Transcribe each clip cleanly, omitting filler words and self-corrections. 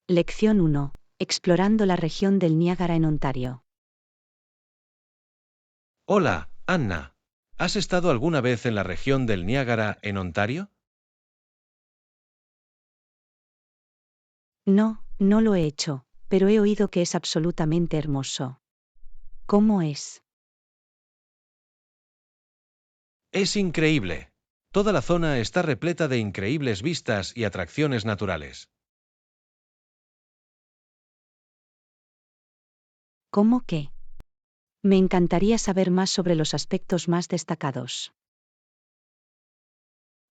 Lección 1. Explorando la región del Niágara en Ontario. Hola, Anna. ¿Has estado alguna vez en la región del Niágara, en Ontario? No, no lo he hecho, pero he oído que es absolutamente hermoso. ¿Cómo es? Es increíble. Toda la zona está repleta de increíbles vistas y atracciones naturales. ¿Cómo qué? Me encantaría saber más sobre los aspectos más destacados.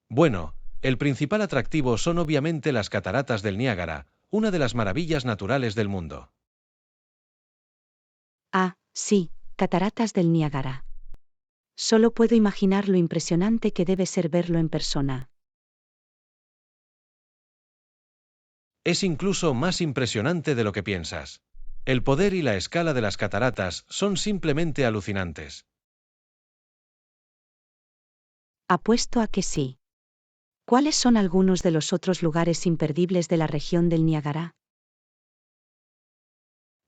Bueno, el principal atractivo son obviamente las cataratas del Niágara, una de las maravillas naturales del mundo. Ah, sí, cataratas del Niágara. Solo puedo imaginar lo impresionante que debe ser verlo en persona. Es incluso más impresionante de lo que piensas. El poder y la escala de las cataratas son simplemente alucinantes. Apuesto a que sí. ¿Cuáles son algunos de los otros lugares imperdibles de la región del Niágara?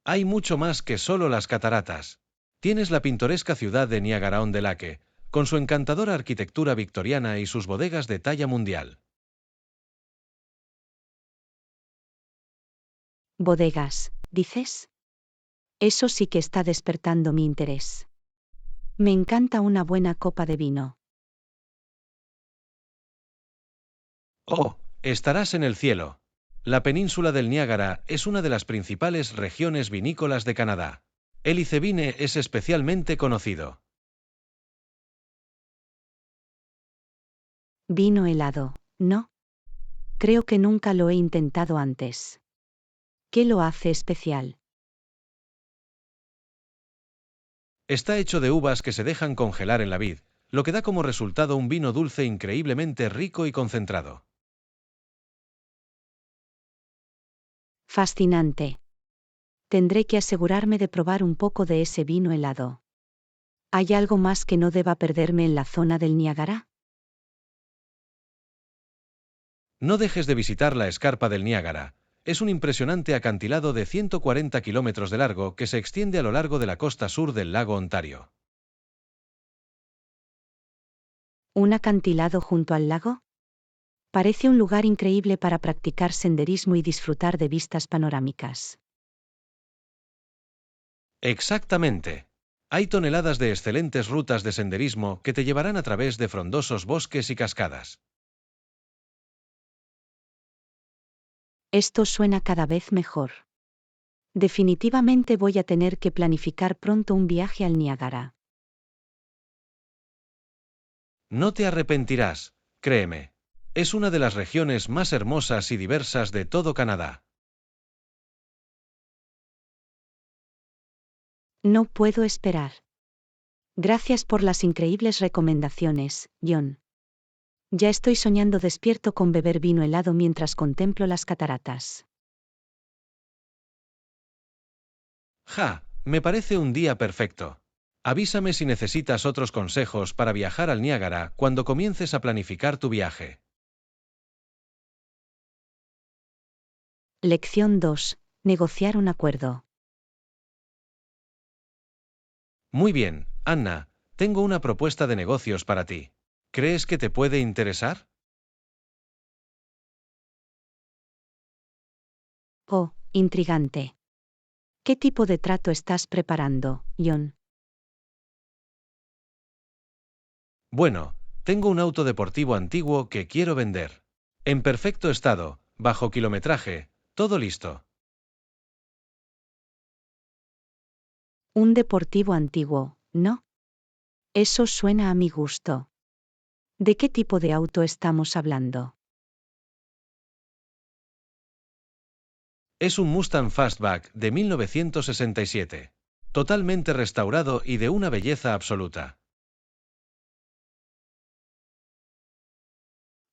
Hay mucho más que solo las cataratas. Tienes la pintoresca ciudad de Niagara-on-the-Lake, con su encantadora arquitectura victoriana y sus bodegas de talla mundial. Bodegas, ¿dices? Eso sí que está despertando mi interés. Me encanta una buena copa de vino. ¡Oh! Estarás en el cielo. La península del Niágara es una de las principales regiones vinícolas de Canadá. El Icebine es especialmente conocido. Vino helado, ¿no? Creo que nunca lo he intentado antes. ¿Qué lo hace especial? Está hecho de uvas que se dejan congelar en la vid, lo que da como resultado un vino dulce increíblemente rico y concentrado. Fascinante. Tendré que asegurarme de probar un poco de ese vino helado. ¿Hay algo más que no deba perderme en la zona del Niágara? No dejes de visitar la escarpa del Niágara. Es un impresionante acantilado de 140 kilómetros de largo que se extiende a lo largo de la costa sur del lago Ontario. ¿Un acantilado junto al lago? Parece un lugar increíble para practicar senderismo y disfrutar de vistas panorámicas. Exactamente. Hay toneladas de excelentes rutas de senderismo que te llevarán a través de frondosos bosques y cascadas. Esto suena cada vez mejor. Definitivamente voy a tener que planificar pronto un viaje al Niágara. No te arrepentirás, créeme. Es una de las regiones más hermosas y diversas de todo Canadá. No puedo esperar. Gracias por las increíbles recomendaciones, John. Ya estoy soñando despierto con beber vino helado mientras contemplo las cataratas. Ja, me parece un día perfecto. Avísame si necesitas otros consejos para viajar al Niágara cuando comiences a planificar tu viaje. Lección 2. Negociar un acuerdo. Muy bien, Anna, tengo una propuesta de negocios para ti. ¿Crees que te puede interesar? Oh, intrigante. ¿Qué tipo de trato estás preparando, John? Bueno, tengo un auto deportivo antiguo que quiero vender. En perfecto estado, bajo kilometraje, todo listo. Un deportivo antiguo, ¿no? Eso suena a mi gusto. ¿De qué tipo de auto estamos hablando? Es un Mustang Fastback de 1967. Totalmente restaurado y de una belleza absoluta.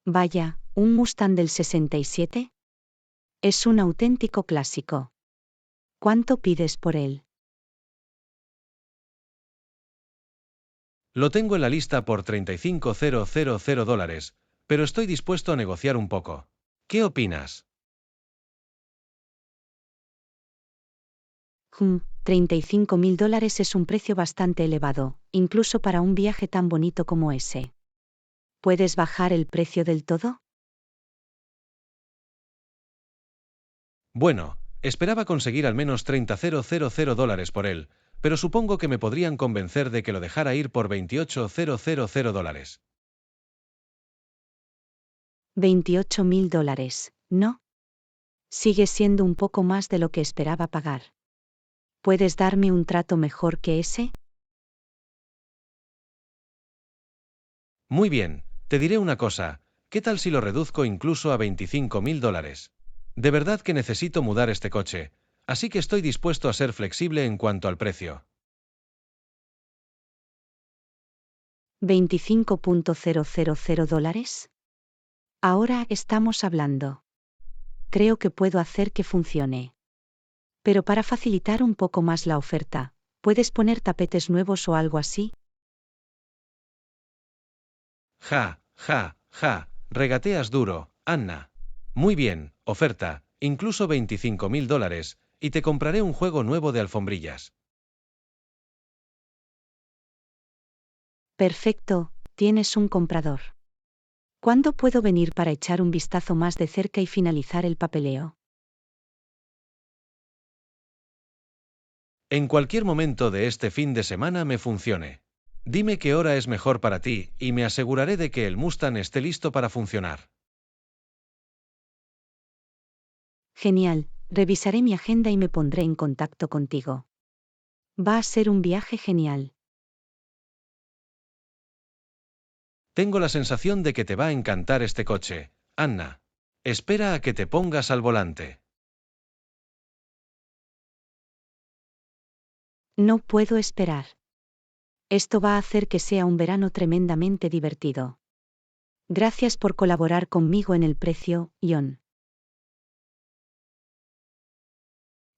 Vaya, ¿un Mustang del 67? Es un auténtico clásico. ¿Cuánto pides por él? Lo tengo en la lista por $35,000, pero estoy dispuesto a negociar un poco. ¿Qué opinas? $35.000 es un precio bastante elevado, incluso para un viaje tan bonito como ese. ¿Puedes bajar el precio del todo? Bueno, esperaba conseguir al menos $30,000 por él, pero supongo que me podrían convencer de que lo dejara ir por $28,000. $28.000, ¿no? Sigue siendo un poco más de lo que esperaba pagar. ¿Puedes darme un trato mejor que ese? Muy bien, te diré una cosa, ¿qué tal si lo reduzco incluso a $25,000? De verdad que necesito mudar este coche, así que estoy dispuesto a ser flexible en cuanto al precio. $25.000. Ahora estamos hablando. Creo que puedo hacer que funcione. Pero para facilitar un poco más la oferta, ¿puedes poner tapetes nuevos o algo así? Ja, ja, ja, regateas duro, Anna. Muy bien, oferta, incluso $25,000, y te compraré un juego nuevo de alfombrillas. Perfecto, tienes un comprador. ¿Cuándo puedo venir para echar un vistazo más de cerca y finalizar el papeleo? En cualquier momento de este fin de semana me funcione. Dime qué hora es mejor para ti y me aseguraré de que el Mustang esté listo para funcionar. Genial, revisaré mi agenda y me pondré en contacto contigo. Va a ser un viaje genial. Tengo la sensación de que te va a encantar este coche, Anna. Espera a que te pongas al volante. No puedo esperar. Esto va a hacer que sea un verano tremendamente divertido. Gracias por colaborar conmigo en el precio, John.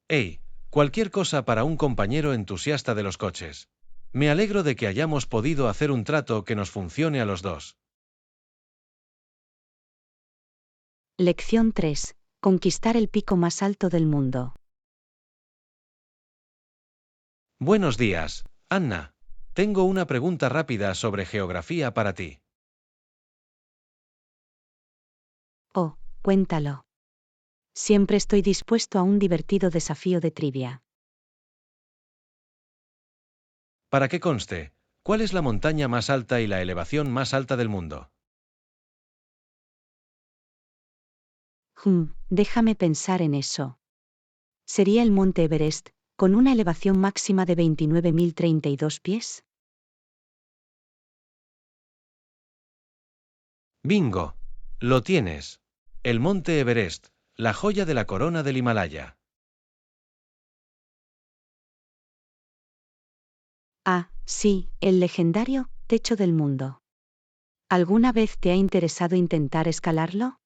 Hey, cualquier cosa para un compañero entusiasta de los coches. Me alegro de que hayamos podido hacer un trato que nos funcione a los dos. Lección 3. Conquistar el pico más alto del mundo. Buenos días, Anna. Tengo una pregunta rápida sobre geografía para ti. Oh, cuéntalo. Siempre estoy dispuesto a un divertido desafío de trivia. Para que conste, ¿cuál es la montaña más alta y la elevación más alta del mundo? Déjame pensar en eso. ¿Sería el monte Everest, con una elevación máxima de 29.032 pies? Bingo. Lo tienes. El monte Everest, la joya de la corona del Himalaya. Ah, sí, el legendario techo del mundo. ¿Alguna vez te ha interesado intentar escalarlo?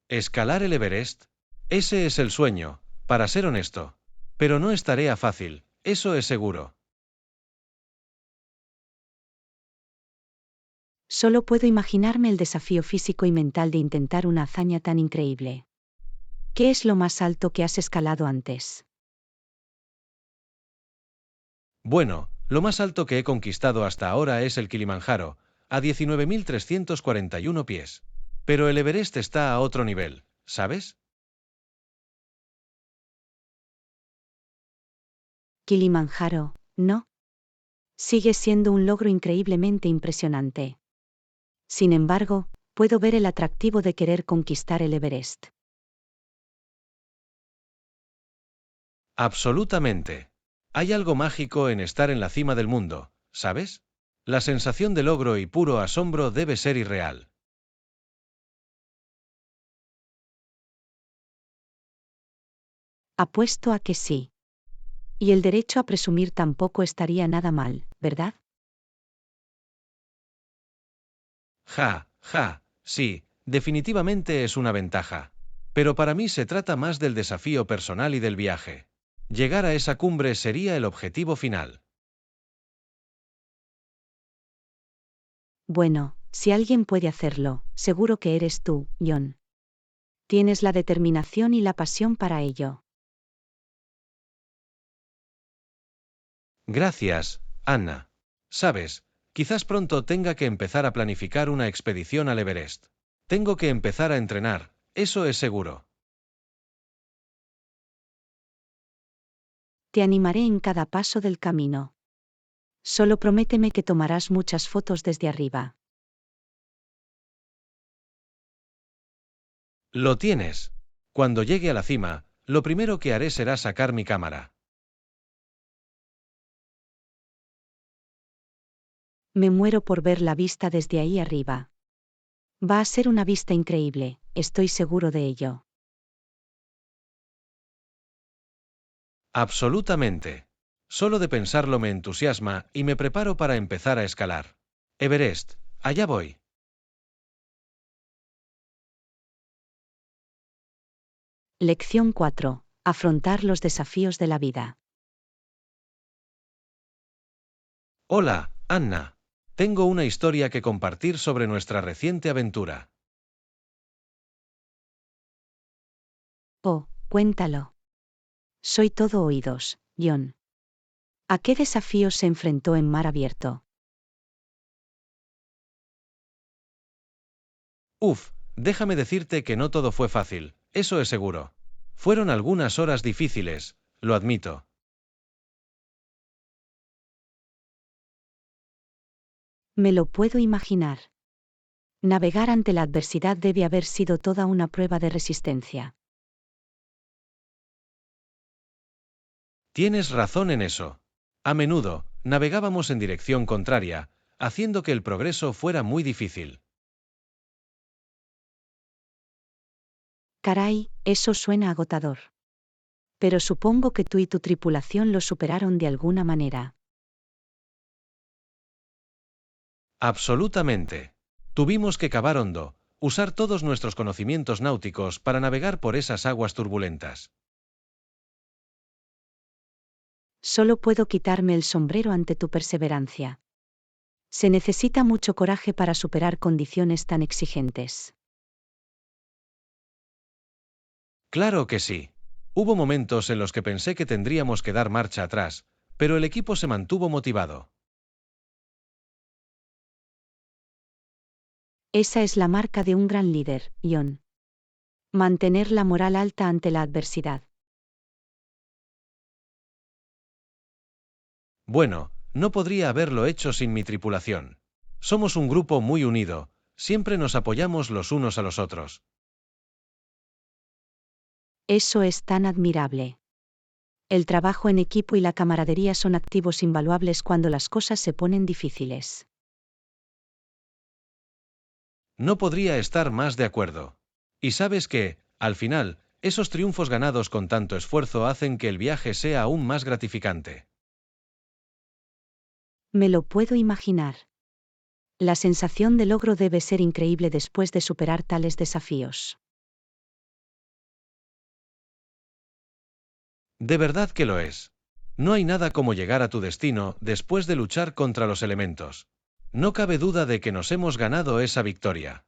¿Escalar el Everest? Ese es el sueño, para ser honesto. Pero no es tarea fácil, eso es seguro. Solo puedo imaginarme el desafío físico y mental de intentar una hazaña tan increíble. ¿Qué es lo más alto que has escalado antes? Bueno, lo más alto que he conquistado hasta ahora es el Kilimanjaro, a 19.341 pies. Pero el Everest está a otro nivel, ¿sabes? Kilimanjaro, ¿no? Sigue siendo un logro increíblemente impresionante. Sin embargo, puedo ver el atractivo de querer conquistar el Everest. Absolutamente. Hay algo mágico en estar en la cima del mundo, ¿sabes? La sensación de logro y puro asombro debe ser irreal. Apuesto a que sí. Y el derecho a presumir tampoco estaría nada mal, ¿verdad? Ja, ja, sí, definitivamente es una ventaja. Pero para mí se trata más del desafío personal y del viaje. Llegar a esa cumbre sería el objetivo final. Bueno, si alguien puede hacerlo, seguro que eres tú, John. Tienes la determinación y la pasión para ello. Gracias, Anna. Sabes, quizás pronto tenga que empezar a planificar una expedición al Everest. Tengo que empezar a entrenar, eso es seguro. Te animaré en cada paso del camino. Solo prométeme que tomarás muchas fotos desde arriba. Lo tienes. Cuando llegue a la cima, lo primero que haré será sacar mi cámara. Me muero por ver la vista desde ahí arriba. Va a ser una vista increíble, estoy seguro de ello. Absolutamente. Solo de pensarlo me entusiasma y me preparo para empezar a escalar. Everest, allá voy. Lección 4. Afrontar los desafíos de la vida. Hola, Anna. Tengo una historia que compartir sobre nuestra reciente aventura. Oh, cuéntalo. Soy todo oídos, John. ¿A qué desafíos se enfrentó en mar abierto? Déjame decirte que no todo fue fácil, eso es seguro. Fueron algunas horas difíciles, lo admito. Me lo puedo imaginar. Navegar ante la adversidad debe haber sido toda una prueba de resistencia. Tienes razón en eso. A menudo, navegábamos en dirección contraria, haciendo que el progreso fuera muy difícil. Caray, eso suena agotador. Pero supongo que tú y tu tripulación lo superaron de alguna manera. Absolutamente. Tuvimos que cavar hondo, usar todos nuestros conocimientos náuticos para navegar por esas aguas turbulentas. Solo puedo quitarme el sombrero ante tu perseverancia. Se necesita mucho coraje para superar condiciones tan exigentes. Claro que sí. Hubo momentos en los que pensé que tendríamos que dar marcha atrás, pero el equipo se mantuvo motivado. Esa es la marca de un gran líder, John. Mantener la moral alta ante la adversidad. Bueno, no podría haberlo hecho sin mi tripulación. Somos un grupo muy unido, siempre nos apoyamos los unos a los otros. Eso es tan admirable. El trabajo en equipo y la camaradería son activos invaluables cuando las cosas se ponen difíciles. No podría estar más de acuerdo. Y sabes que, al final, esos triunfos ganados con tanto esfuerzo hacen que el viaje sea aún más gratificante. Me lo puedo imaginar. La sensación de logro debe ser increíble después de superar tales desafíos. De verdad que lo es. No hay nada como llegar a tu destino después de luchar contra los elementos. No cabe duda de que nos hemos ganado esa victoria.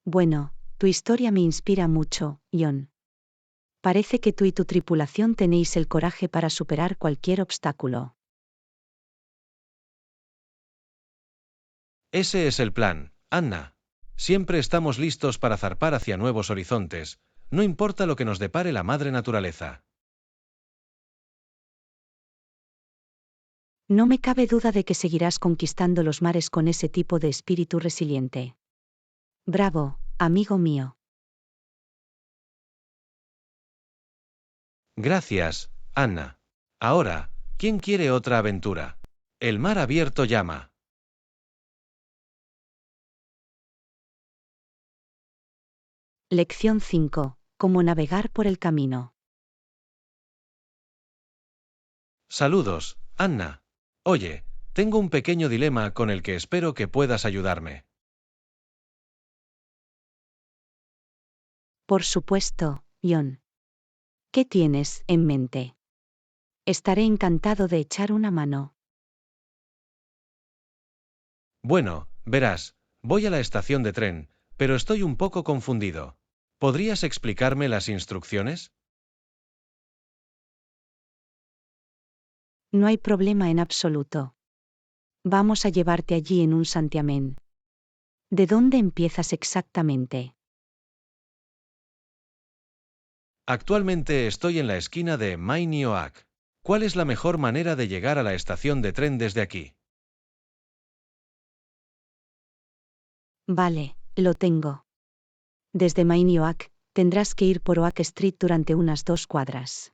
Bueno, tu historia me inspira mucho, John. Parece que tú y tu tripulación tenéis el coraje para superar cualquier obstáculo. Ese es el plan, Anna. Siempre estamos listos para zarpar hacia nuevos horizontes, no importa lo que nos depare la madre naturaleza. No me cabe duda de que seguirás conquistando los mares con ese tipo de espíritu resiliente. Bravo, amigo mío. Gracias, Anna. Ahora, ¿quién quiere otra aventura? El mar abierto llama. Lección 5. Cómo navegar por el camino. Saludos, Anna. Oye, tengo un pequeño dilema con el que espero que puedas ayudarme. Por supuesto, John. ¿Qué tienes en mente? Estaré encantado de echar una mano. Bueno, verás, Voy a la estación de tren, pero estoy un poco confundido. ¿Podrías explicarme las instrucciones? No hay problema en absoluto. Vamos a llevarte allí en un santiamén. ¿De dónde empiezas exactamente? Actualmente estoy en la esquina de Main y Oak. ¿Cuál es la mejor manera de llegar a la estación de tren desde aquí? Vale, lo tengo. Desde Main y Oak, tendrás que ir por Oak Street durante unas 2 cuadras.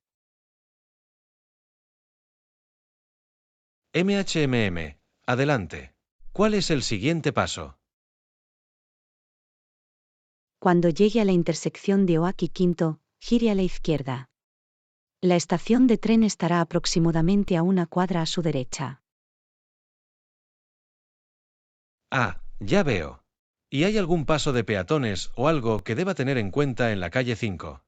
Adelante. ¿Cuál es el siguiente paso? Cuando llegue a la intersección de Oak y Quinto, gire a la izquierda. La estación de tren estará aproximadamente a 1 cuadra a su derecha. Ah, ya veo. ¿Y hay algún paso de peatones o algo que deba tener en cuenta en la calle 5?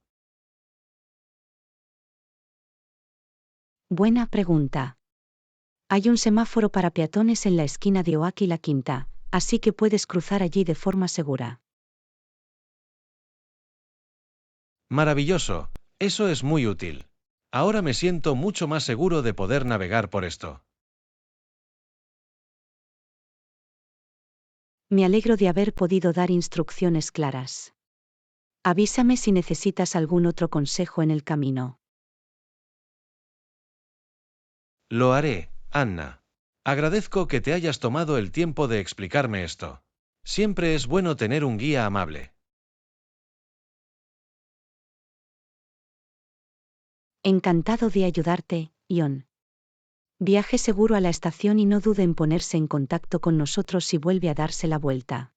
Buena pregunta. Hay un semáforo para peatones en la esquina de Oak y la Quinta, así que puedes cruzar allí de forma segura. Maravilloso. Eso es muy útil. Ahora me siento mucho más seguro de poder navegar por esto. Me alegro de haber podido dar instrucciones claras. Avísame si necesitas algún otro consejo en el camino. Lo haré, Anna. Agradezco que te hayas tomado el tiempo de explicarme esto. Siempre es bueno tener un guía amable. Encantado de ayudarte, Ion. Viaje seguro a la estación y no dude en ponerse en contacto con nosotros si vuelve a darse la vuelta.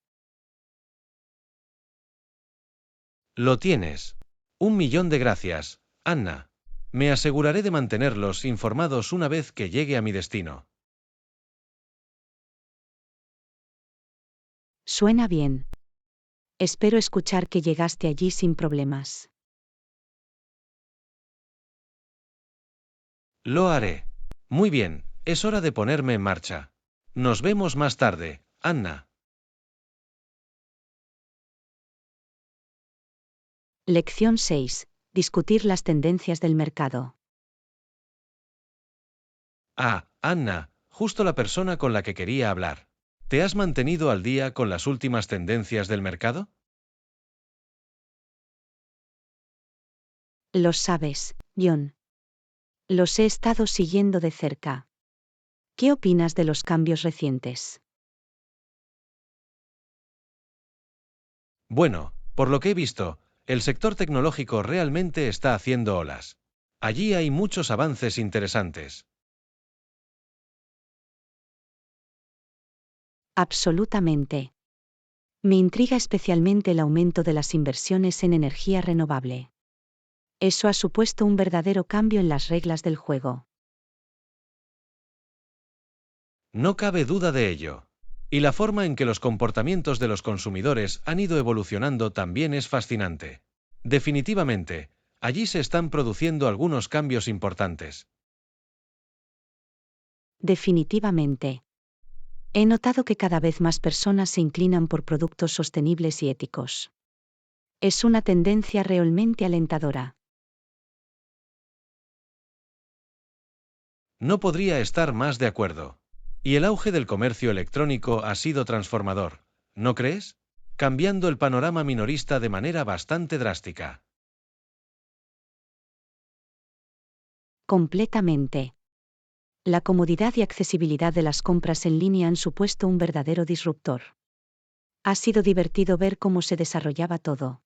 Lo tienes. 1.000.000 de gracias, Anna. Me aseguraré de mantenerlos informados una vez que llegue a mi destino. Suena bien. Espero escuchar que llegaste allí sin problemas. Lo haré. Muy bien, es hora de ponerme en marcha. Nos vemos más tarde, Anna. Lección 6. Discutir las tendencias del mercado. Ah, Anna, justo la persona con la que quería hablar. ¿Te has mantenido al día con las últimas tendencias del mercado? Lo sabes, John. Los he estado siguiendo de cerca. ¿Qué opinas de los cambios recientes? Bueno, por lo que he visto, el sector tecnológico realmente está haciendo olas. Allí hay muchos avances interesantes. Absolutamente. Me intriga especialmente el aumento de las inversiones en energía renovable. Eso ha supuesto un verdadero cambio en las reglas del juego. No cabe duda de ello. Y la forma en que los comportamientos de los consumidores han ido evolucionando también es fascinante. Definitivamente, allí se están produciendo algunos cambios importantes. Definitivamente. He notado que cada vez más personas se inclinan por productos sostenibles y éticos. Es una tendencia realmente alentadora. No podría estar más de acuerdo. Y el auge del comercio electrónico ha sido transformador, ¿no crees? Cambiando el panorama minorista de manera bastante drástica. Completamente. La comodidad y accesibilidad de las compras en línea han supuesto un verdadero disruptor. Ha sido divertido ver cómo se desarrollaba todo.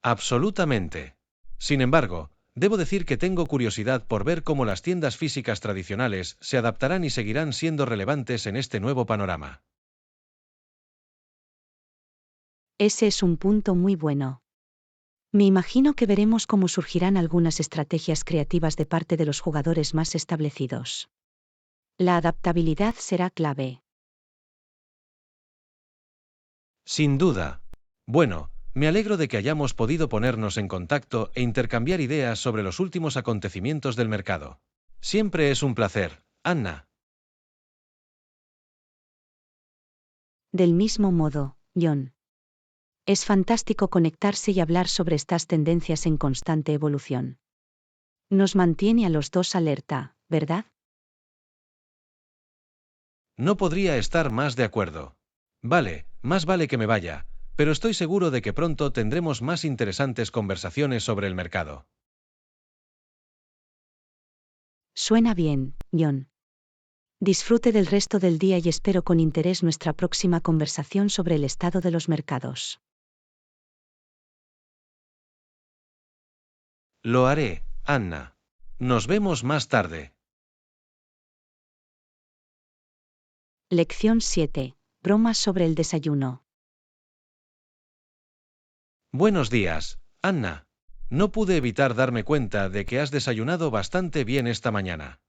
Absolutamente. Sin embargo, debo decir que tengo curiosidad por ver cómo las tiendas físicas tradicionales se adaptarán y seguirán siendo relevantes en este nuevo panorama. Ese es un punto muy bueno. Me imagino que veremos cómo surgirán algunas estrategias creativas de parte de los jugadores más establecidos. La adaptabilidad será clave. Sin duda. Bueno, me alegro de que hayamos podido ponernos en contacto e intercambiar ideas sobre los últimos acontecimientos del mercado. Siempre es un placer, Anna. Del mismo modo, John. Es fantástico conectarse y hablar sobre estas tendencias en constante evolución. Nos mantiene a los dos alerta, ¿verdad? No podría estar más de acuerdo. Vale, más vale que me vaya, pero estoy seguro de que pronto tendremos más interesantes conversaciones sobre el mercado. Suena bien, John. Disfrute del resto del día y espero con interés nuestra próxima conversación sobre el estado de los mercados. Lo haré, Anna. Nos vemos más tarde. Lección 7. Bromas sobre el desayuno. Buenos días, Anna. No pude evitar darme cuenta de que has desayunado bastante bien esta mañana.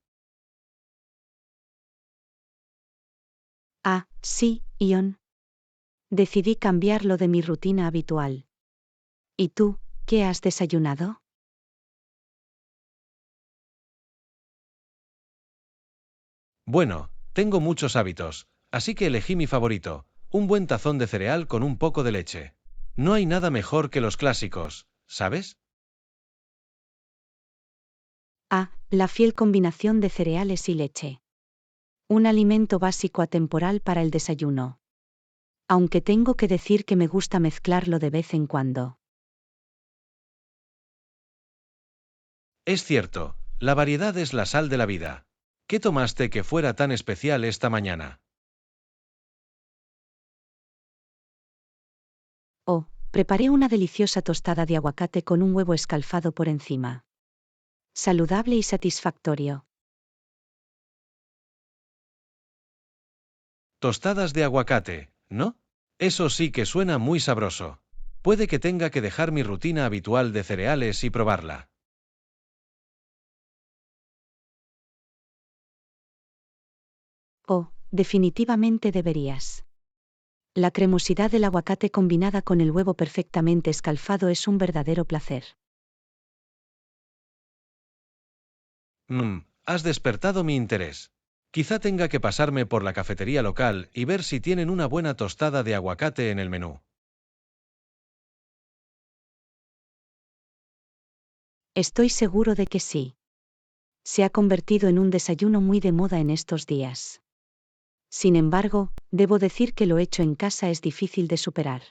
Ah, sí, John. Decidí cambiarlo de mi rutina habitual. ¿Y tú, qué has desayunado? Bueno, tengo muchos hábitos, así que elegí mi favorito, un buen tazón de cereal con un poco de leche. No hay nada mejor que los clásicos, ¿sabes? Ah, la fiel combinación de cereales y leche. Un alimento básico atemporal para el desayuno. Aunque tengo que decir que me gusta mezclarlo de vez en cuando. Es cierto, la variedad es la sal de la vida. ¿Qué tomaste que fuera tan especial esta mañana? Oh, preparé una deliciosa tostada de aguacate con un huevo escalfado por encima. Saludable y satisfactorio. Tostadas de aguacate, ¿no? Eso sí que suena muy sabroso. Puede que tenga que dejar mi rutina habitual de cereales y probarla. Oh, definitivamente deberías. La cremosidad del aguacate combinada con el huevo perfectamente escalfado es un verdadero placer. Has despertado mi interés. Quizá tenga que pasarme por la cafetería local y ver si tienen una buena tostada de aguacate en el menú. Estoy seguro de que sí. Se ha convertido en un desayuno muy de moda en estos días. Sin embargo, debo decir que lo hecho en casa es difícil de superar.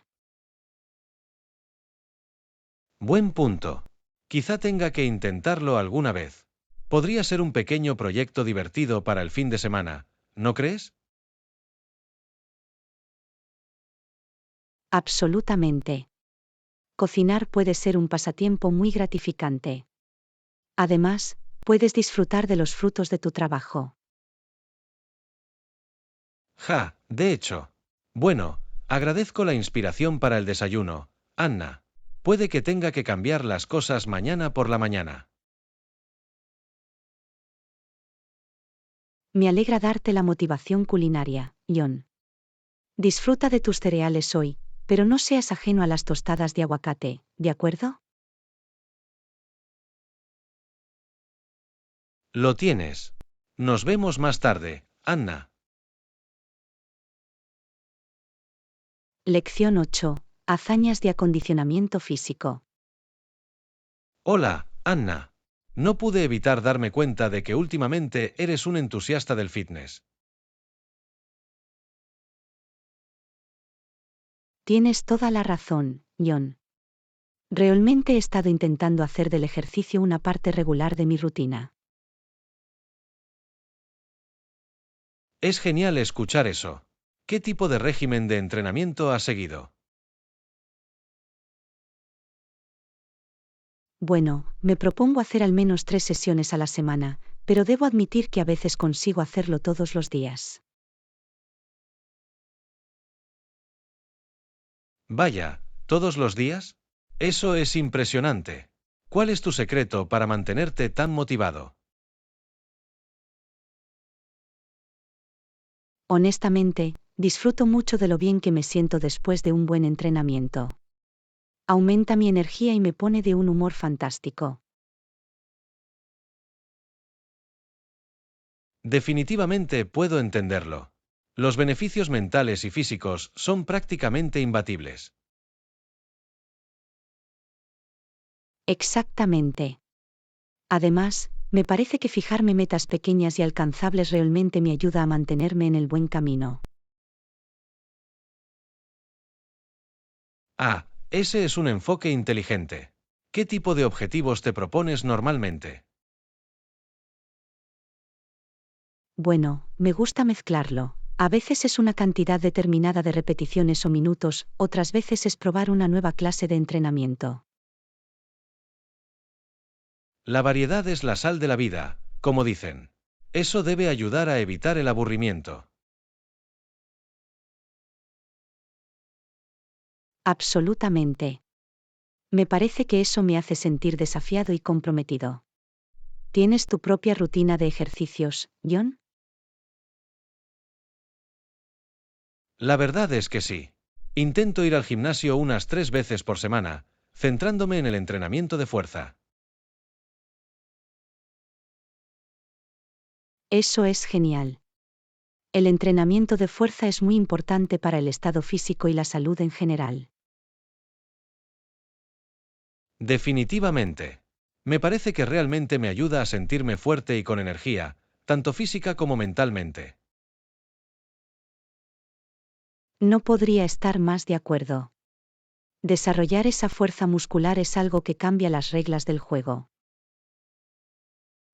Buen punto. Quizá tenga que intentarlo alguna vez. Podría ser un pequeño proyecto divertido para el fin de semana, ¿no crees? Absolutamente. Cocinar puede ser un pasatiempo muy gratificante. Además, puedes disfrutar de los frutos de tu trabajo. Ja, de hecho. Bueno, agradezco la inspiración para el desayuno, Anna. Puede que tenga que cambiar las cosas mañana por la mañana. Me alegra darte la motivación culinaria, John. Disfruta de tus cereales hoy, pero no seas ajeno a las tostadas de aguacate, ¿de acuerdo? Lo tienes. Nos vemos más tarde, Anna. Lección 8. Hazañas de acondicionamiento físico. Hola, Anna. No pude evitar darme cuenta de que últimamente eres un entusiasta del fitness. Tienes toda la razón, John. Realmente he estado intentando hacer del ejercicio una parte regular de mi rutina. Es genial escuchar eso. ¿Qué tipo de régimen de entrenamiento has seguido? Bueno, me propongo hacer al menos 3 sesiones a la semana, pero debo admitir que a veces consigo hacerlo todos los días. Vaya, ¿todos los días? Eso es impresionante. ¿Cuál es tu secreto para mantenerte tan motivado? Honestamente, disfruto mucho de lo bien que me siento después de un buen entrenamiento. Aumenta mi energía y me pone de un humor fantástico. Definitivamente puedo entenderlo. Los beneficios mentales y físicos son prácticamente imbatibles. Exactamente. Además, me parece que fijarme metas pequeñas y alcanzables realmente me ayuda a mantenerme en el buen camino. Ah, ese es un enfoque inteligente. ¿Qué tipo de objetivos te propones normalmente? Bueno, me gusta mezclarlo. A veces es una cantidad determinada de repeticiones o minutos, otras veces es probar una nueva clase de entrenamiento. La variedad es la sal de la vida, como dicen. Eso debe ayudar a evitar el aburrimiento. Absolutamente. Me parece que eso me hace sentir desafiado y comprometido. ¿Tienes tu propia rutina de ejercicios, John? La verdad es que sí. Intento ir al gimnasio unas 3 veces por semana, centrándome en el entrenamiento de fuerza. Eso es genial. El entrenamiento de fuerza es muy importante para el estado físico y la salud en general. Definitivamente. Me parece que realmente me ayuda a sentirme fuerte y con energía, tanto física como mentalmente. No podría estar más de acuerdo. Desarrollar esa fuerza muscular es algo que cambia las reglas del juego.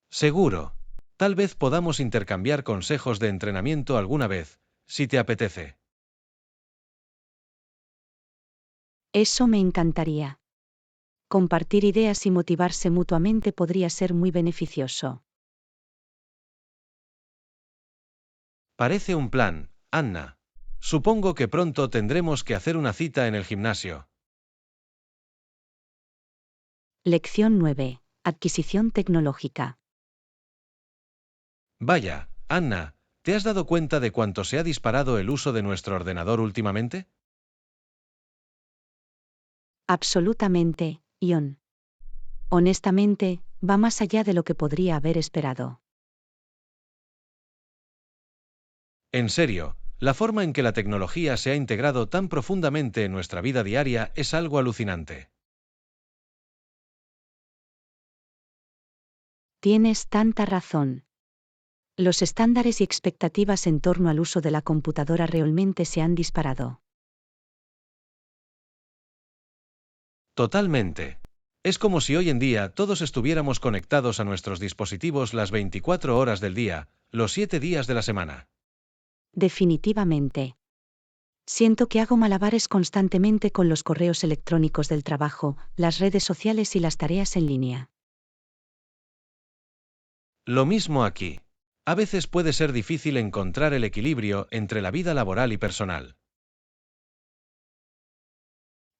Seguro. Tal vez podamos intercambiar consejos de entrenamiento alguna vez, si te apetece. Eso me encantaría. Compartir ideas y motivarse mutuamente podría ser muy beneficioso. Parece un plan, Anna. Supongo que pronto tendremos que hacer una cita en el gimnasio. Lección 9. Adquisición tecnológica. Vaya, Anna, ¿te has dado cuenta de cuánto se ha disparado el uso de nuestro ordenador últimamente? Absolutamente, Ion. Honestamente, va más allá de lo que podría haber esperado. En serio, la forma en que la tecnología se ha integrado tan profundamente en nuestra vida diaria es algo alucinante. Tienes tanta razón. Los estándares y expectativas en torno al uso de la computadora realmente se han disparado. Totalmente. Es como si hoy en día todos estuviéramos conectados a nuestros dispositivos las 24 horas del día, los 7 días de la semana. Definitivamente. Siento que hago malabares constantemente con los correos electrónicos del trabajo, las redes sociales y las tareas en línea. Lo mismo aquí. A veces puede ser difícil encontrar el equilibrio entre la vida laboral y personal.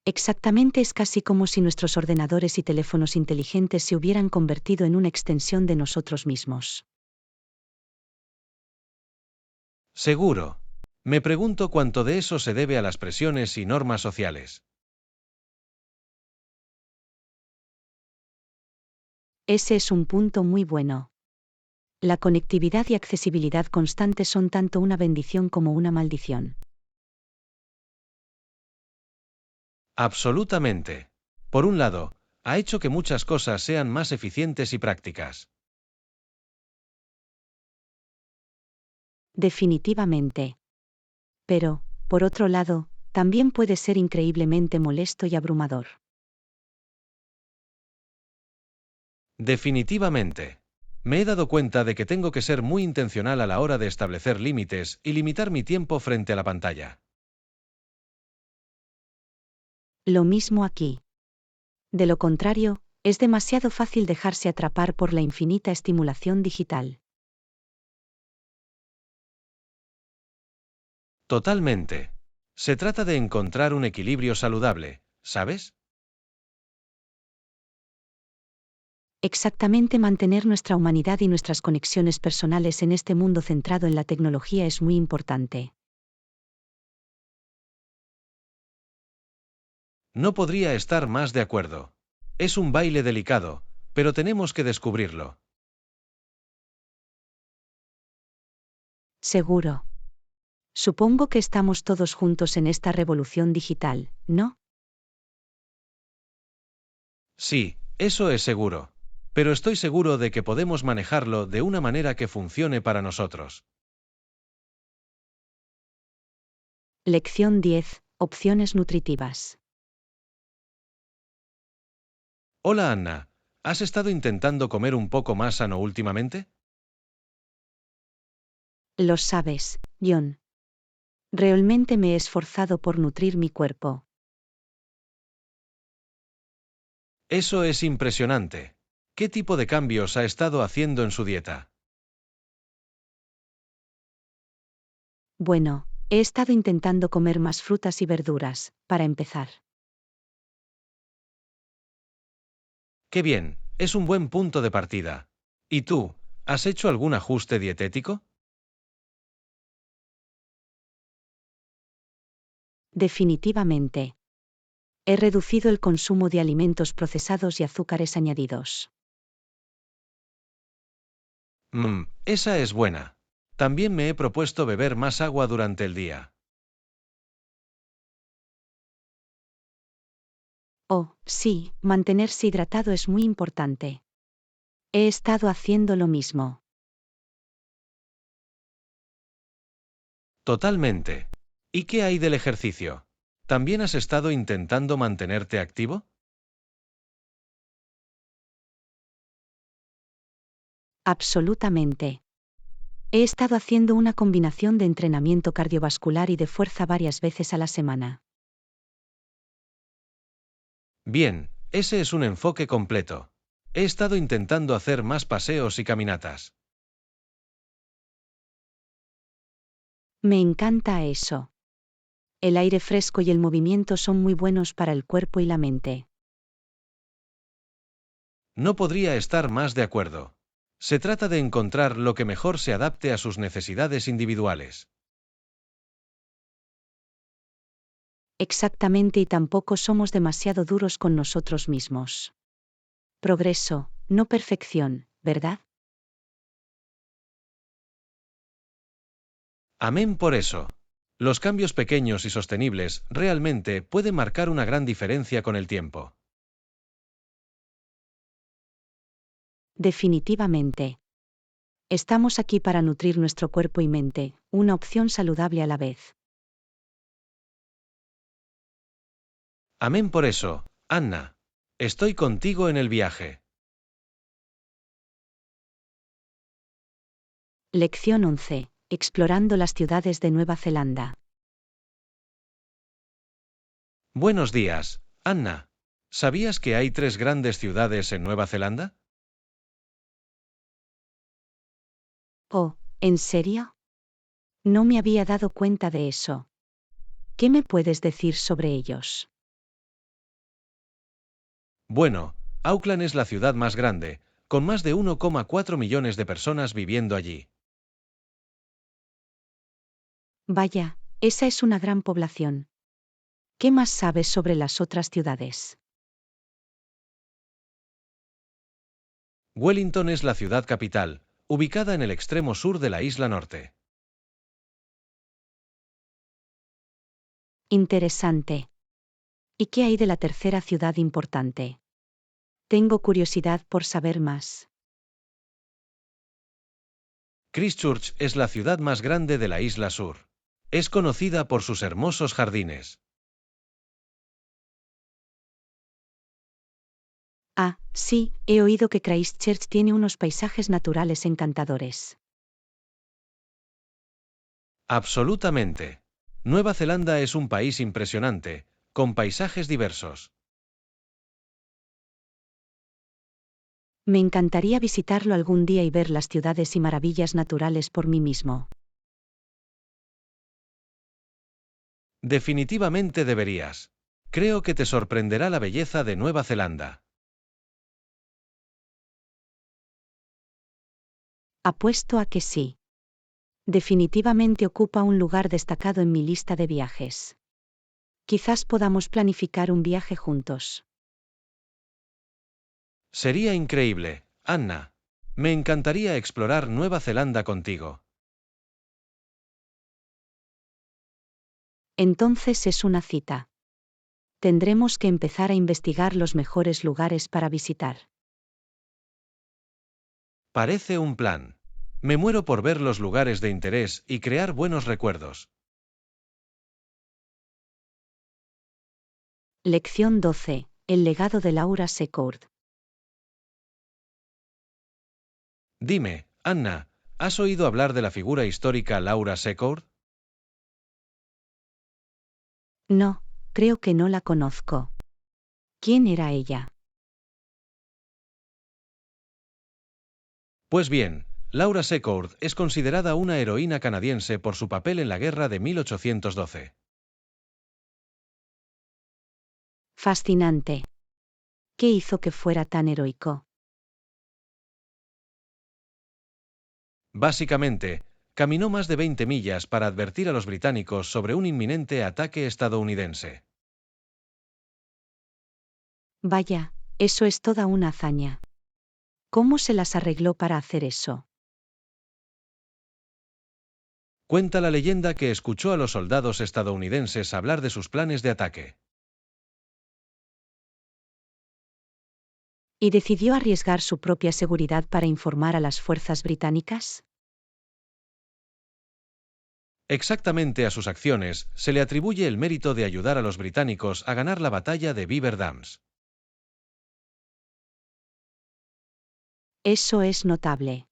Exactamente, es casi como si nuestros ordenadores y teléfonos inteligentes se hubieran convertido en una extensión de nosotros mismos. Seguro. Me pregunto cuánto de eso se debe a las presiones y normas sociales. Ese es un punto muy bueno. La conectividad y accesibilidad constante son tanto una bendición como una maldición. Absolutamente. Por un lado, ha hecho que muchas cosas sean más eficientes y prácticas. Definitivamente. Pero, por otro lado, también puede ser increíblemente molesto y abrumador. Definitivamente. Me he dado cuenta de que tengo que ser muy intencional a la hora de establecer límites y limitar mi tiempo frente a la pantalla. Lo mismo aquí. De lo contrario, es demasiado fácil dejarse atrapar por la infinita estimulación digital. Totalmente. Se trata de encontrar un equilibrio saludable, ¿sabes? Exactamente, mantener nuestra humanidad y nuestras conexiones personales en este mundo centrado en la tecnología es muy importante. No podría estar más de acuerdo. Es un baile delicado, pero tenemos que descubrirlo. Seguro. Supongo que estamos todos juntos en esta revolución digital, ¿no? Sí, eso es seguro. Pero estoy seguro de que podemos manejarlo de una manera que funcione para nosotros. Lección 10. Opciones nutritivas. Hola Anna, ¿has estado intentando comer un poco más sano últimamente? Lo sabes, John. Realmente me he esforzado por nutrir mi cuerpo. Eso es impresionante. ¿Qué tipo de cambios ha estado haciendo en su dieta? Bueno, he estado intentando comer más frutas y verduras, para empezar. Qué bien, es un buen punto de partida. ¿Y tú, has hecho algún ajuste dietético? Definitivamente. He reducido el consumo de alimentos procesados y azúcares añadidos. Esa es buena. También me he propuesto beber más agua durante el día. Oh, sí, mantenerse hidratado es muy importante. He estado haciendo lo mismo. Totalmente. ¿Y qué hay del ejercicio? ¿También has estado intentando mantenerte activo? Absolutamente. He estado haciendo una combinación de entrenamiento cardiovascular y de fuerza varias veces a la semana. Bien, ese es un enfoque completo. He estado intentando hacer más paseos y caminatas. Me encanta eso. El aire fresco y el movimiento son muy buenos para el cuerpo y la mente. No podría estar más de acuerdo. Se trata de encontrar lo que mejor se adapte a sus necesidades individuales. Exactamente, y tampoco somos demasiado duros con nosotros mismos. Progreso, no perfección, ¿verdad? Amén por eso. Los cambios pequeños y sostenibles realmente pueden marcar una gran diferencia con el tiempo. Definitivamente. Estamos aquí para nutrir nuestro cuerpo y mente, una opción saludable a la vez. Amén por eso, Anna. Estoy contigo en el viaje. Lección 11. Explorando las ciudades de Nueva Zelanda. Buenos días, Anna. ¿Sabías que hay 3 grandes ciudades en Nueva Zelanda? Oh, ¿en serio? No me había dado cuenta de eso. ¿Qué me puedes decir sobre ellos? Bueno, Auckland es la ciudad más grande, con más de 1,4 millones de personas viviendo allí. Vaya, esa es una gran población. ¿Qué más sabes sobre las otras ciudades? Wellington es la ciudad capital, ubicada en el extremo sur de la isla norte. Interesante. ¿Y qué hay de la tercera ciudad importante? Tengo curiosidad por saber más. Christchurch es la ciudad más grande de la isla sur. Es conocida por sus hermosos jardines. Ah, sí, he oído que Christchurch tiene unos paisajes naturales encantadores. Absolutamente. Nueva Zelanda es un país impresionante, con paisajes diversos. Me encantaría visitarlo algún día y ver las ciudades y maravillas naturales por mí mismo. Definitivamente deberías. Creo que te sorprenderá la belleza de Nueva Zelanda. Apuesto a que sí. Definitivamente ocupa un lugar destacado en mi lista de viajes. Quizás podamos planificar un viaje juntos. Sería increíble, Anna. Me encantaría explorar Nueva Zelanda contigo. Entonces es una cita. Tendremos que empezar a investigar los mejores lugares para visitar. Parece un plan. Me muero por ver los lugares de interés y crear buenos recuerdos. Lección 12. El legado de Laura Secord. Dime, Anna, ¿has oído hablar de la figura histórica Laura Secord? No, creo que no la conozco. ¿Quién era ella? Pues bien, Laura Secord es considerada una heroína canadiense por su papel en la guerra de 1812. Fascinante. ¿Qué hizo que fuera tan heroico? Básicamente, caminó más de 20 millas para advertir a los británicos sobre un inminente ataque estadounidense. Vaya, eso es toda una hazaña. ¿Cómo se las arregló para hacer eso? Cuenta la leyenda que escuchó a los soldados estadounidenses hablar de sus planes de ataque. ¿Y decidió arriesgar su propia seguridad para informar a las fuerzas británicas? Exactamente a sus acciones se le atribuye el mérito de ayudar a los británicos a ganar la batalla de Beaver Dams. Eso es notable.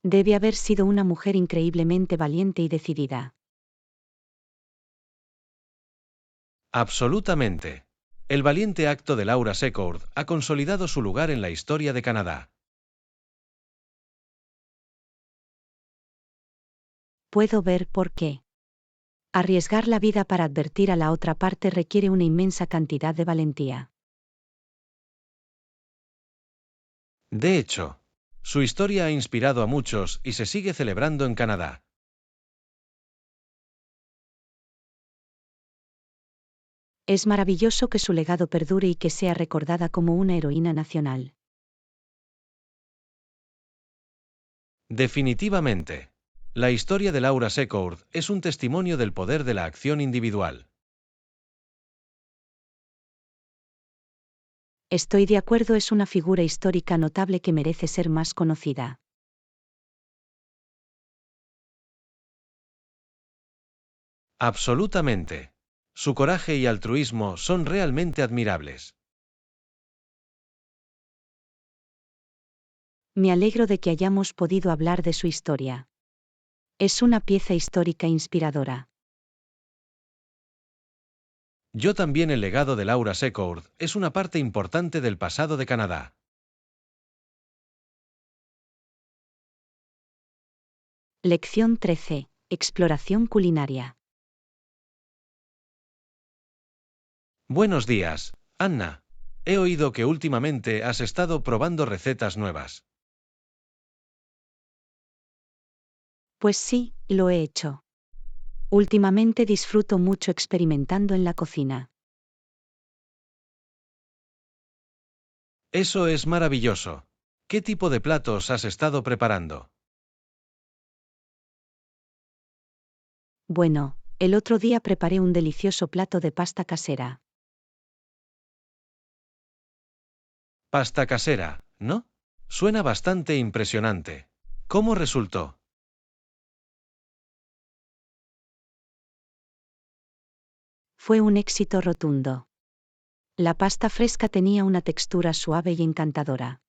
Debe haber sido una mujer increíblemente valiente y decidida. Absolutamente. El valiente acto de Laura Secord ha consolidado su lugar en la historia de Canadá. Puedo ver por qué. Arriesgar la vida para advertir a la otra parte requiere una inmensa cantidad de valentía. De hecho, su historia ha inspirado a muchos y se sigue celebrando en Canadá. Es maravilloso que su legado perdure y que sea recordada como una heroína nacional. Definitivamente. La historia de Laura Secord es un testimonio del poder de la acción individual. Estoy de acuerdo, es una figura histórica notable que merece ser más conocida. Absolutamente. Su coraje y altruismo son realmente admirables. Me alegro de que hayamos podido hablar de su historia. Es una pieza histórica inspiradora. Yo también. El legado de Laura Secord es una parte importante del pasado de Canadá. Lección 13. Exploración culinaria. Buenos días, Anna. He oído que últimamente has estado probando recetas nuevas. Pues sí, lo he hecho. Últimamente disfruto mucho experimentando en la cocina. Eso es maravilloso. ¿Qué tipo de platos has estado preparando? Bueno, el otro día preparé un delicioso plato de pasta casera. Pasta casera, ¿no? Suena bastante impresionante. ¿Cómo resultó? Fue un éxito rotundo. La pasta fresca tenía una textura suave y encantadora.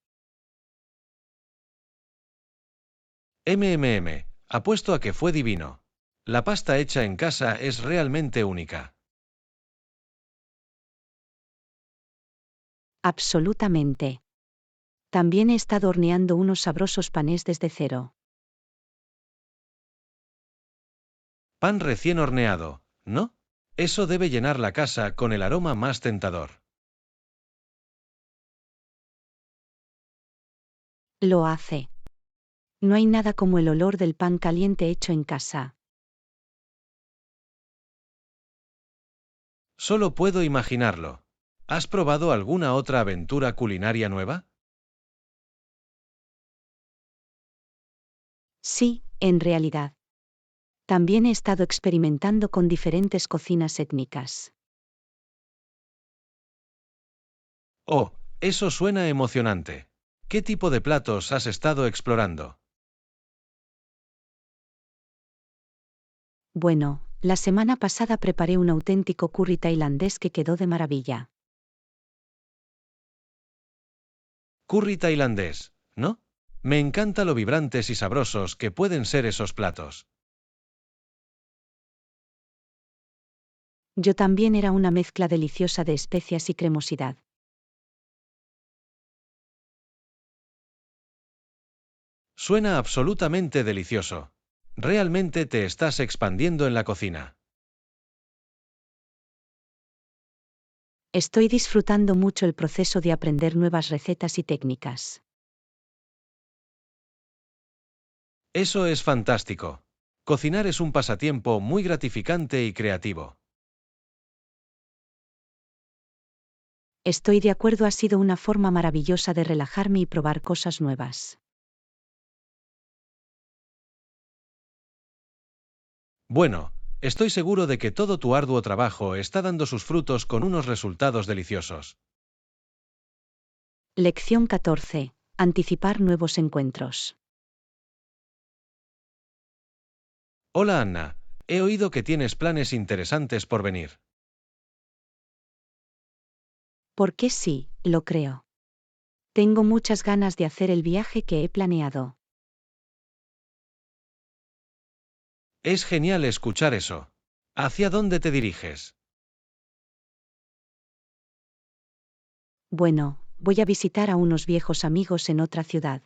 Apuesto a que fue divino. La pasta hecha en casa es realmente única. Absolutamente. También he estado horneando unos sabrosos panés desde cero. Pan recién horneado, ¿no? Eso debe llenar la casa con el aroma más tentador. Lo hace. No hay nada como el olor del pan caliente hecho en casa. Solo puedo imaginarlo. ¿Has probado alguna otra aventura culinaria nueva? Sí, en realidad. También he estado experimentando con diferentes cocinas étnicas. Oh, eso suena emocionante. ¿Qué tipo de platos has estado explorando? Bueno, la semana pasada preparé un auténtico curry tailandés que quedó de maravilla. Curry tailandés, ¿no? Me encanta lo vibrantes y sabrosos que pueden ser esos platos. Yo también era una mezcla deliciosa de especias y cremosidad. Suena absolutamente delicioso. Realmente te estás expandiendo en la cocina. Estoy disfrutando mucho el proceso de aprender nuevas recetas y técnicas. Eso es fantástico. Cocinar es un pasatiempo muy gratificante y creativo. Estoy de acuerdo, ha sido una forma maravillosa de relajarme y probar cosas nuevas. Bueno, estoy seguro de que todo tu arduo trabajo está dando sus frutos con unos resultados deliciosos. Lección 14. Anticipar nuevos encuentros. Hola Anna, he oído que tienes planes interesantes por venir. ¿Por qué sí, lo creo? Tengo muchas ganas de hacer el viaje que he planeado. Es genial escuchar eso. ¿Hacia dónde te diriges? Bueno, voy a visitar a unos viejos amigos en otra ciudad.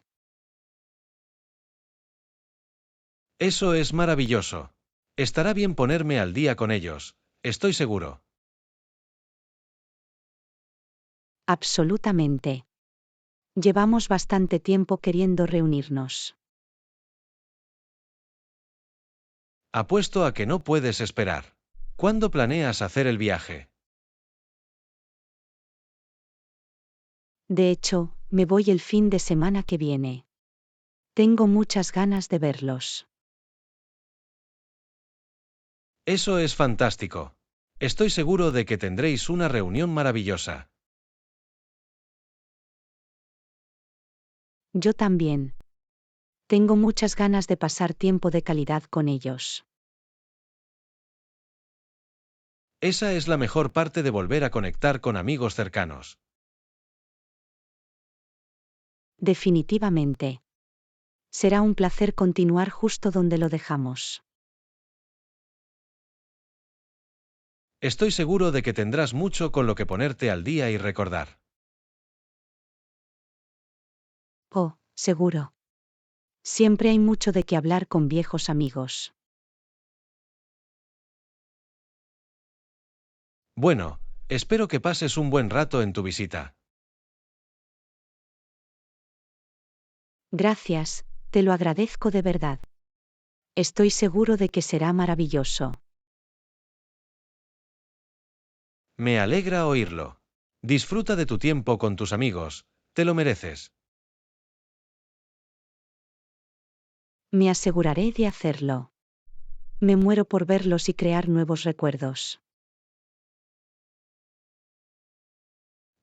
Eso es maravilloso. Estará bien ponerme al día con ellos, estoy seguro. Absolutamente. Llevamos bastante tiempo queriendo reunirnos. Apuesto a que no puedes esperar. ¿Cuándo planeas hacer el viaje? De hecho, me voy el fin de semana que viene. Tengo muchas ganas de verlos. Eso es fantástico. Estoy seguro de que tendréis una reunión maravillosa. Yo también. Tengo muchas ganas de pasar tiempo de calidad con ellos. Esa es la mejor parte de volver a conectar con amigos cercanos. Definitivamente. Será un placer continuar justo donde lo dejamos. Estoy seguro de que tendrás mucho con lo que ponerte al día y recordar. Oh, seguro. Siempre hay mucho de qué hablar con viejos amigos. Bueno, espero que pases un buen rato en tu visita. Gracias, te lo agradezco de verdad. Estoy seguro de que será maravilloso. Me alegra oírlo. Disfruta de tu tiempo con tus amigos, te lo mereces. Me aseguraré de hacerlo. Me muero por verlos y crear nuevos recuerdos.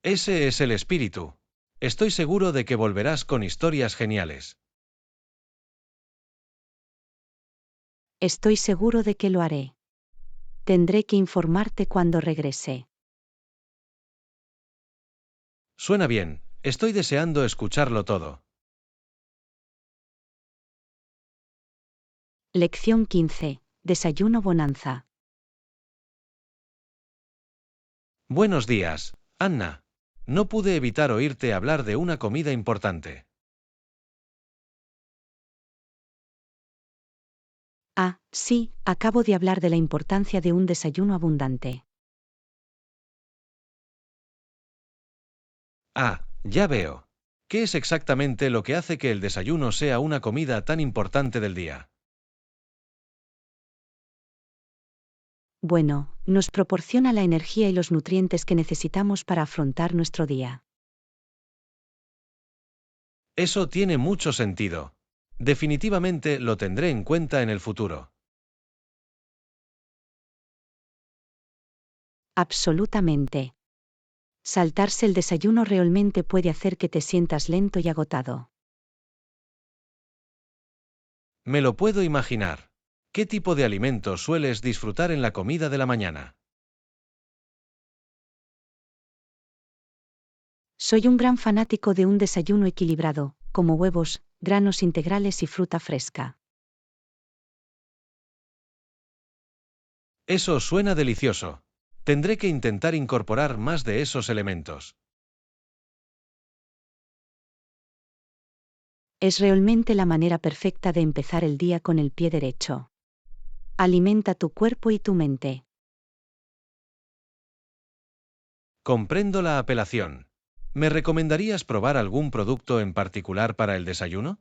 Ese es el espíritu. Estoy seguro de que volverás con historias geniales. Estoy seguro de que lo haré. Tendré que informarte cuando regrese. Suena bien, estoy deseando escucharlo todo. Lección 15. Desayuno bonanza. Buenos días, Anna. No pude evitar oírte hablar de una comida importante. Ah, sí, acabo de hablar de la importancia de un desayuno abundante. Ah, ya veo. ¿Qué es exactamente lo que hace que el desayuno sea una comida tan importante del día? Bueno, nos proporciona la energía y los nutrientes que necesitamos para afrontar nuestro día. Eso tiene mucho sentido. Definitivamente lo tendré en cuenta en el futuro. Absolutamente. Saltarse el desayuno realmente puede hacer que te sientas lento y agotado. Me lo puedo imaginar. ¿Qué tipo de alimentos sueles disfrutar en la comida de la mañana? Soy un gran fanático de un desayuno equilibrado, como huevos, granos integrales y fruta fresca. Eso suena delicioso. Tendré que intentar incorporar más de esos elementos. Es realmente la manera perfecta de empezar el día con el pie derecho. Alimenta tu cuerpo y tu mente. Comprendo la apelación. ¿Me recomendarías probar algún producto en particular para el desayuno?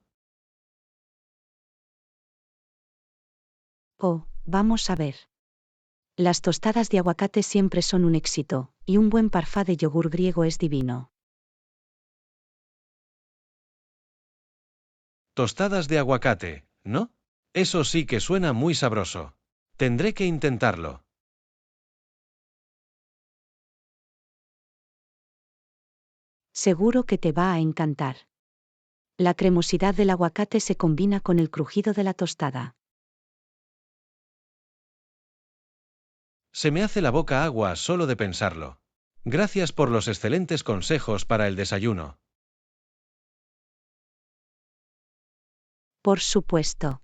Oh, vamos a ver. Las tostadas de aguacate siempre son un éxito, y un buen parfá de yogur griego es divino. Tostadas de aguacate, ¿no? Eso sí que suena muy sabroso. Tendré que intentarlo. Seguro que te va a encantar. La cremosidad del aguacate se combina con el crujido de la tostada. Se me hace la boca agua solo de pensarlo. Gracias por los excelentes consejos para el desayuno. Por supuesto.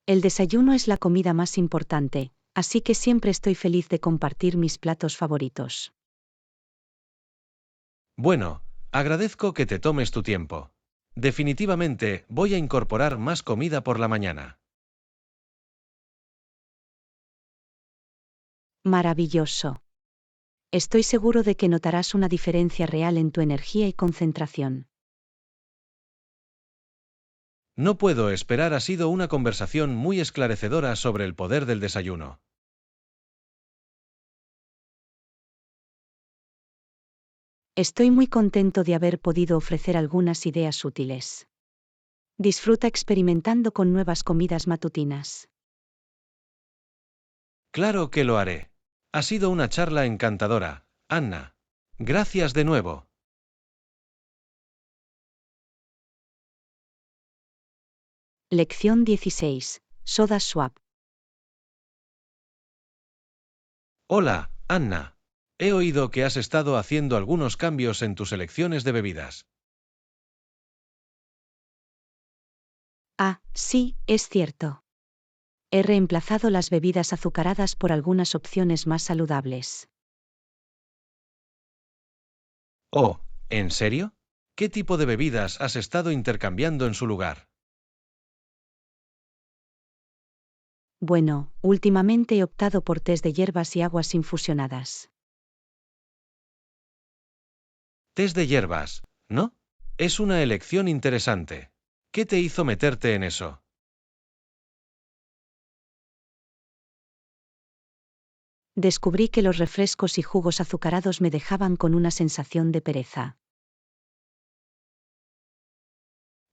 El desayuno es la comida más importante, así que siempre estoy feliz de compartir mis platos favoritos. Bueno, agradezco que te tomes tu tiempo. Definitivamente voy a incorporar más comida por la mañana. Maravilloso. Estoy seguro de que notarás una diferencia real en tu energía y concentración. No puedo esperar, ha sido una conversación muy esclarecedora sobre el poder del desayuno. Estoy muy contento de haber podido ofrecer algunas ideas útiles. Disfruta experimentando con nuevas comidas matutinas. Claro que lo haré. Ha sido una charla encantadora, Anna. Gracias de nuevo. Lección 16. Soda Swap. Hola, Anna. He oído que has estado haciendo algunos cambios en tus elecciones de bebidas. Ah, sí, es cierto. He reemplazado las bebidas azucaradas por algunas opciones más saludables. Oh, ¿en serio? ¿Qué tipo de bebidas has estado intercambiando en su lugar? Bueno, últimamente he optado por tés de hierbas y aguas infusionadas. Tés de hierbas, ¿no? Es una elección interesante. ¿Qué te hizo meterte en eso? Descubrí que los refrescos y jugos azucarados me dejaban con una sensación de pereza.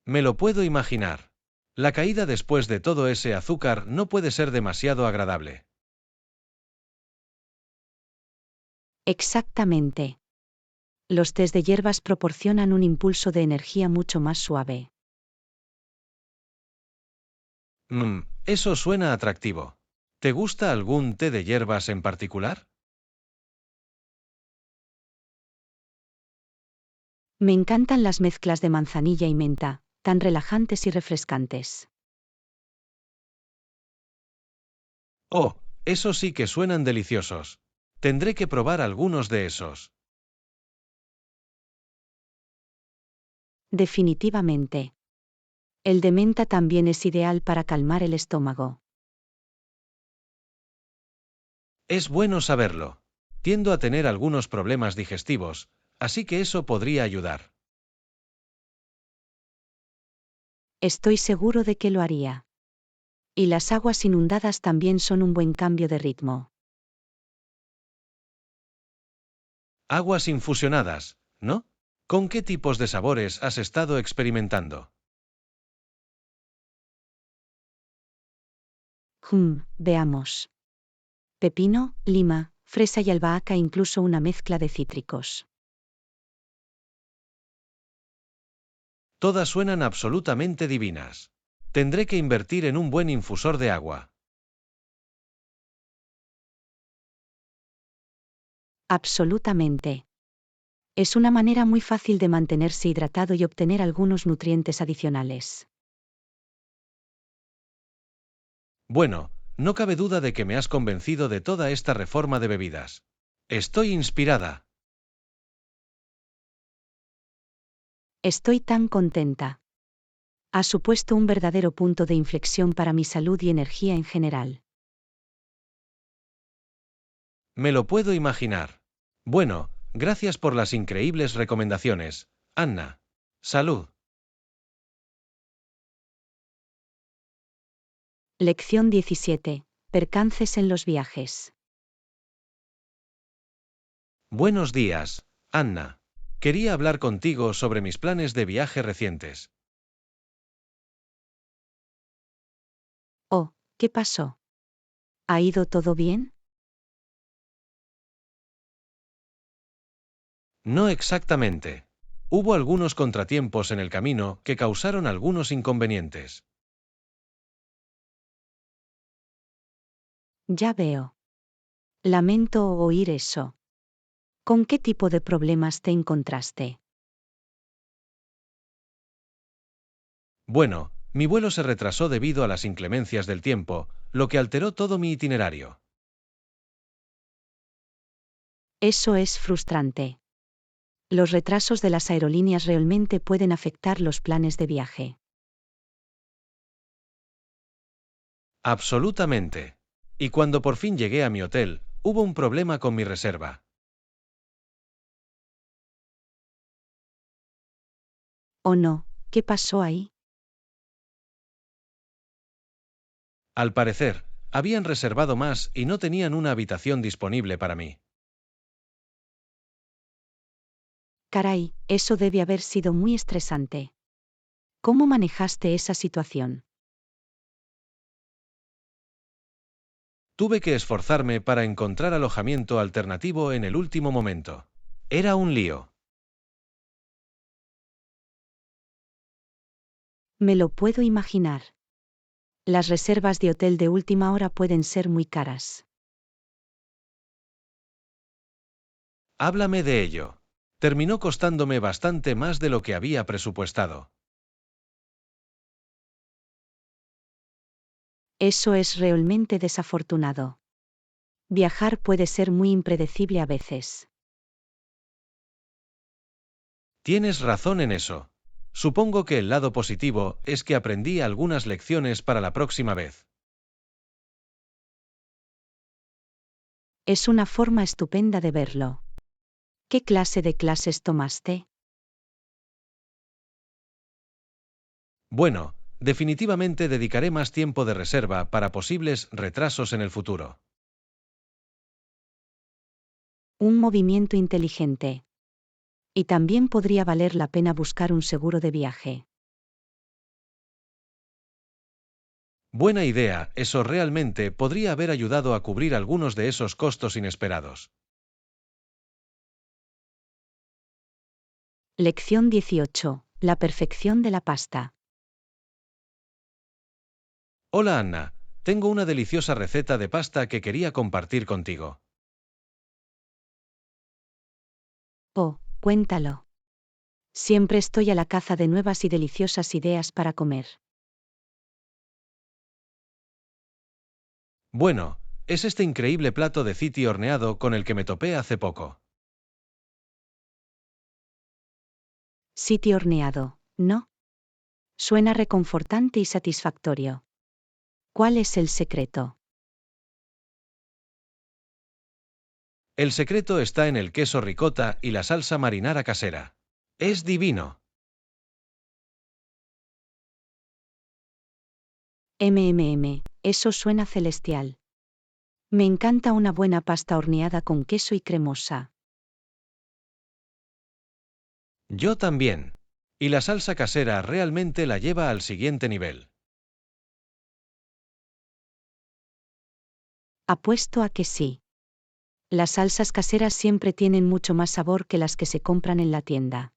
Me lo puedo imaginar. La caída después de todo ese azúcar no puede ser demasiado agradable. Exactamente. Los tés de hierbas proporcionan un impulso de energía mucho más suave. Eso suena atractivo. ¿Te gusta algún té de hierbas en particular? Me encantan las mezclas de manzanilla y menta, tan relajantes y refrescantes. Oh, eso sí que suenan deliciosos. Tendré que probar algunos de esos. Definitivamente. El de menta también es ideal para calmar el estómago. Es bueno saberlo. Tiendo a tener algunos problemas digestivos, así que eso podría ayudar. Estoy seguro de que lo haría. Y las aguas inundadas también son un buen cambio de ritmo. Aguas infusionadas, ¿no? ¿Con qué tipos de sabores has estado experimentando? Veamos. Pepino, lima, fresa y albahaca, incluso una mezcla de cítricos. Todas suenan absolutamente divinas. Tendré que invertir en un buen infusor de agua. Absolutamente. Es una manera muy fácil de mantenerse hidratado y obtener algunos nutrientes adicionales. Bueno, no cabe duda de que me has convencido de toda esta reforma de bebidas. Estoy inspirada. Estoy tan contenta. Ha supuesto un verdadero punto de inflexión para mi salud y energía en general. Me lo puedo imaginar. Bueno, gracias por las increíbles recomendaciones, Anna. Salud. Lección 17. Percances en los viajes. Buenos días, Anna. Quería hablar contigo sobre mis planes de viaje recientes. Oh, ¿qué pasó? ¿Ha ido todo bien? No exactamente. Hubo algunos contratiempos en el camino que causaron algunos inconvenientes. Ya veo. Lamento oír eso. ¿Con qué tipo de problemas te encontraste? Bueno, mi vuelo se retrasó debido a las inclemencias del tiempo, lo que alteró todo mi itinerario. Eso es frustrante. Los retrasos de las aerolíneas realmente pueden afectar los planes de viaje. Absolutamente. Y cuando por fin llegué a mi hotel, hubo un problema con mi reserva. ¿O no? ¿Qué pasó ahí? Al parecer, habían reservado más y no tenían una habitación disponible para mí. Caray, eso debe haber sido muy estresante. ¿Cómo manejaste esa situación? Tuve que esforzarme para encontrar alojamiento alternativo en el último momento. Era un lío. Me lo puedo imaginar. Las reservas de hotel de última hora pueden ser muy caras. Háblame de ello. Terminó costándome bastante más de lo que había presupuestado. Eso es realmente desafortunado. Viajar puede ser muy impredecible a veces. Tienes razón en eso. Supongo que el lado positivo es que aprendí algunas lecciones para la próxima vez. Es una forma estupenda de verlo. ¿Qué clase de clases tomaste? Bueno, definitivamente dedicaré más tiempo de reserva para posibles retrasos en el futuro. Un movimiento inteligente. Y también podría valer la pena buscar un seguro de viaje. Buena idea, eso realmente podría haber ayudado a cubrir algunos de esos costos inesperados. Lección 18. La perfección de la pasta. Hola Anna, tengo una deliciosa receta de pasta que quería compartir contigo. Oh, cuéntalo. Siempre estoy a la caza de nuevas y deliciosas ideas para comer. Bueno, es este increíble plato de ziti horneado con el que me topé hace poco. Sitio horneado, ¿no? Suena reconfortante y satisfactorio. ¿Cuál es el secreto? El secreto está en el queso ricota y la salsa marinara casera. Es divino. Eso suena celestial. Me encanta una buena pasta horneada con queso y cremosa. Yo también. Y la salsa casera realmente la lleva al siguiente nivel. Apuesto a que sí. Las salsas caseras siempre tienen mucho más sabor que las que se compran en la tienda.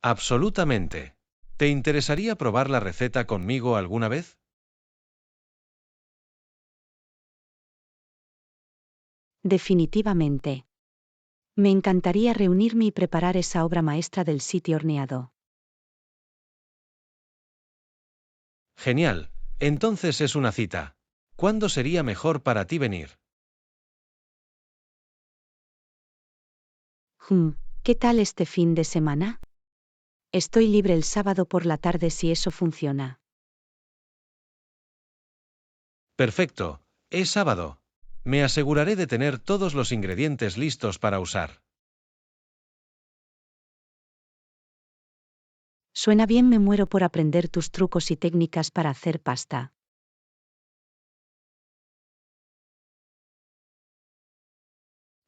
Absolutamente. ¿Te interesaría probar la receta conmigo alguna vez? Definitivamente. Me encantaría reunirme y preparar esa obra maestra del sitio horneado. Genial. Entonces es una cita. ¿Cuándo sería mejor para ti venir? ¿Qué tal este fin de semana? Estoy libre el sábado por la tarde si eso funciona. Perfecto. Es sábado. Me aseguraré de tener todos los ingredientes listos para usar. Suena bien, me muero por aprender tus trucos y técnicas para hacer pasta.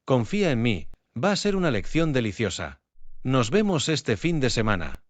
Confía en mí, va a ser una lección deliciosa. Nos vemos este fin de semana.